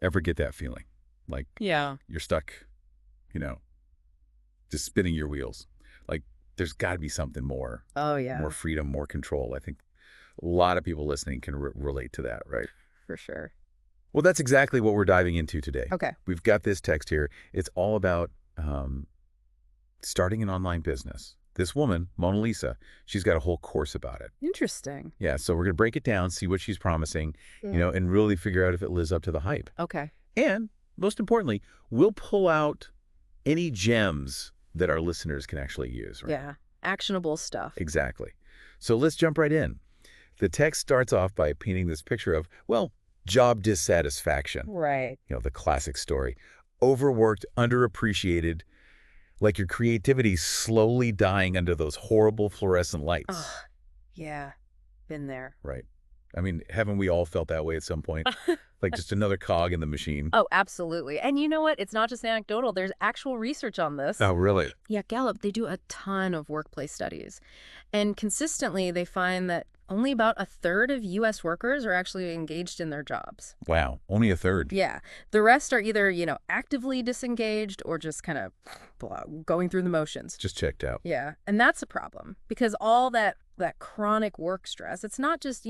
Ever get that feeling? Like Yeah. you're stuck, you know, just spinning your wheels. Like there's got to be something Oh, more yeah, freedom, more control. I think a lot of people listening can relate to that, right? for sure. Well, that's exactly what we're diving into today. Okay. We've got this text here. It's all about um, starting an online business. This woman, Monalisa, she's got a whole course about it. Interesting. Yeah, so we're going to break it down, see what she's promising, Yeah. and really figure out if it lives up to the hype. Okay. And most importantly, we'll pull out any gems that our listeners can actually use, right? Yeah. Actionable stuff. Exactly. So let's jump right in. The text starts off by painting this picture of, well, job dissatisfaction. Right. The classic story. Overworked, underappreciated, like your creativity's slowly dying under those horrible fluorescent lights. Ugh. Yeah. Been there. Right. I mean, haven't we all felt that way at some point? Like just another cog in the machine. Oh, absolutely. And you know what? It's not just anecdotal. There's actual research on this. Oh, really? Yeah, Gallup, they do a ton of workplace studies. And consistently, they find that only about a third of U.S. workers are actually engaged in their jobs. Wow. Only a third. Yeah. The rest are either, actively disengaged or just kind of going through the motions. Just checked out. Yeah. And that's a problem because all that chronic work stress, it's not just,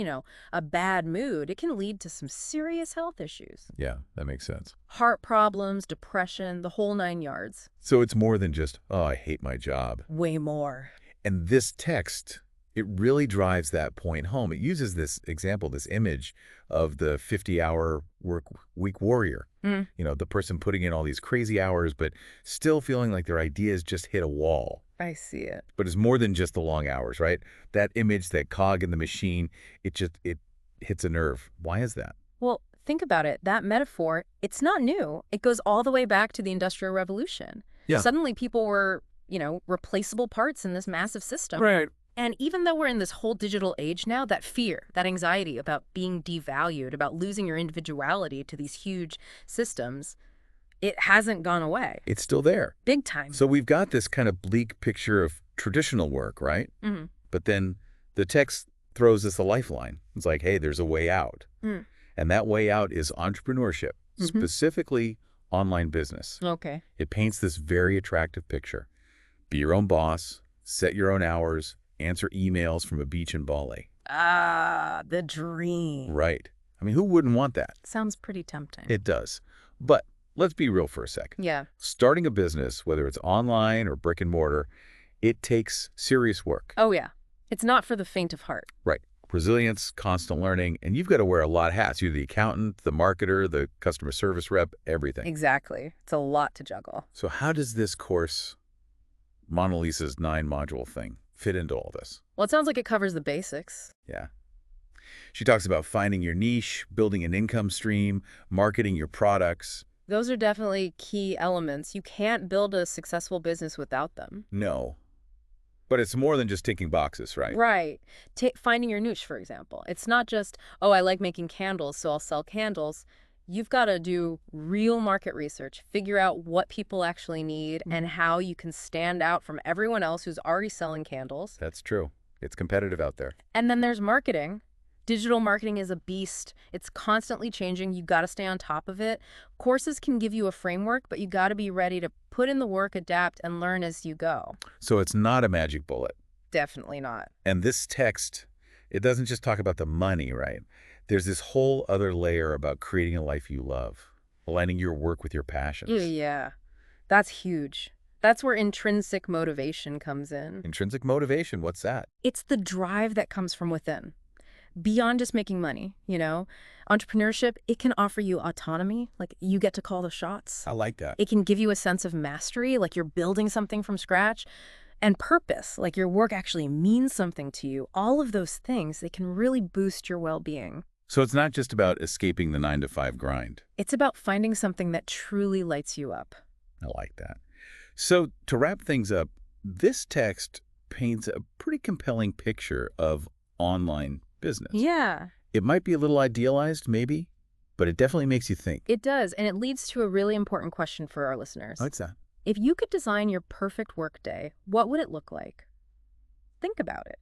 a bad mood. It can lead to some serious health issues. Yeah, that makes sense. Heart problems, depression, the whole 9 yards. So it's more than just, oh, I hate my job. Way more. And this text, it really drives that point home. It uses this example, this image of the 50-hour work week warrior. Mm. The person putting in all these crazy hours, but still feeling like their ideas just hit a wall. I see it. But it's more than just the long hours, right? That image, that cog in the machine, it hits a nerve. Why is that? Well, think about it. That metaphor, it's not new. It goes all the way back to the Industrial Revolution. Yeah. Suddenly people were, replaceable parts in this massive system. Right. And even though we're in this whole digital age now, that fear, that anxiety about being devalued, about losing your individuality to these huge systems, it hasn't gone away. It's still there. Big time. So we've got this kind of bleak picture of traditional work, right? Mm-hmm. But then the text throws us a lifeline. It's like, hey, there's a way out. Mm. And that way out is entrepreneurship, specifically online business. Okay. It paints this very attractive picture. Be your own boss, set your own hours, answer emails from a beach in Bali. Ah, the dream. Right. I mean, who wouldn't want that? Sounds pretty tempting. It does. But let's be real for a second. Yeah. Starting a business, whether it's online or brick and mortar, it takes serious work. Oh, yeah. It's not for the faint of heart. Right. Resilience, constant learning, and you've got to wear a lot of hats. You're the accountant, the marketer, the customer service rep, everything. Exactly. It's a lot to juggle. So how does this course, Monalisa's 9-module thing, fit into all this? Well, it sounds like it covers the basics. Yeah. She talks about finding your niche, building an income stream, marketing your products. Those are definitely key elements. You can't build a successful business without them. No. But it's more than just ticking boxes, right? Right. Finding your niche, for example. It's not just, oh, I like making candles, so I'll sell candles. You've got to do real market research, figure out what people actually need and how you can stand out from everyone else who's already selling candles. That's true. It's competitive out there. And then there's marketing. Digital marketing is a beast. It's constantly changing. You got to stay on top of it. Courses can give you a framework, but you got to be ready to put in the work, adapt, and learn as you go. So it's not a magic bullet. Definitely not. And this text, it doesn't just talk about the money, right? There's this whole other layer about creating a life you love, aligning your work with your passions. Yeah, that's huge. That's where intrinsic motivation comes in. Intrinsic motivation, what's that? It's the drive that comes from within. Beyond just making money, Entrepreneurship, it can offer you autonomy, like you get to call the shots. I like that. It can give you a sense of mastery, like you're building something from scratch. And purpose, like your work actually means something to you. All of those things, they can really boost your well-being. So it's not just about escaping the 9-to-5 grind. It's about finding something that truly lights you up. I like that. So to wrap things up, this text paints a pretty compelling picture of online business. Yeah. It might be a little idealized, maybe, but it definitely makes you think. It does, and it leads to a really important question for our listeners. What's that? If you could design your perfect workday, what would it look like? Think about it.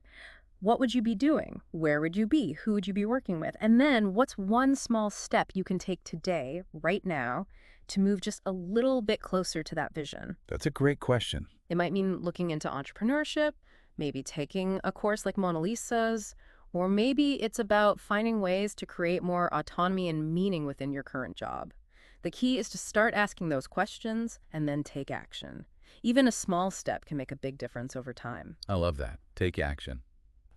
What would you be doing? Where would you be? Who would you be working with? And then what's one small step you can take today, right now, to move just a little bit closer to that vision? That's a great question. It might mean looking into entrepreneurship, maybe taking a course like Monalisa's, or maybe it's about finding ways to create more autonomy and meaning within your current job. The key is to start asking those questions and then take action. Even a small step can make a big difference over time. I love that. Take action.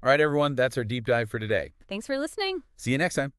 All right, everyone, that's our deep dive for today. Thanks for listening. See you next time.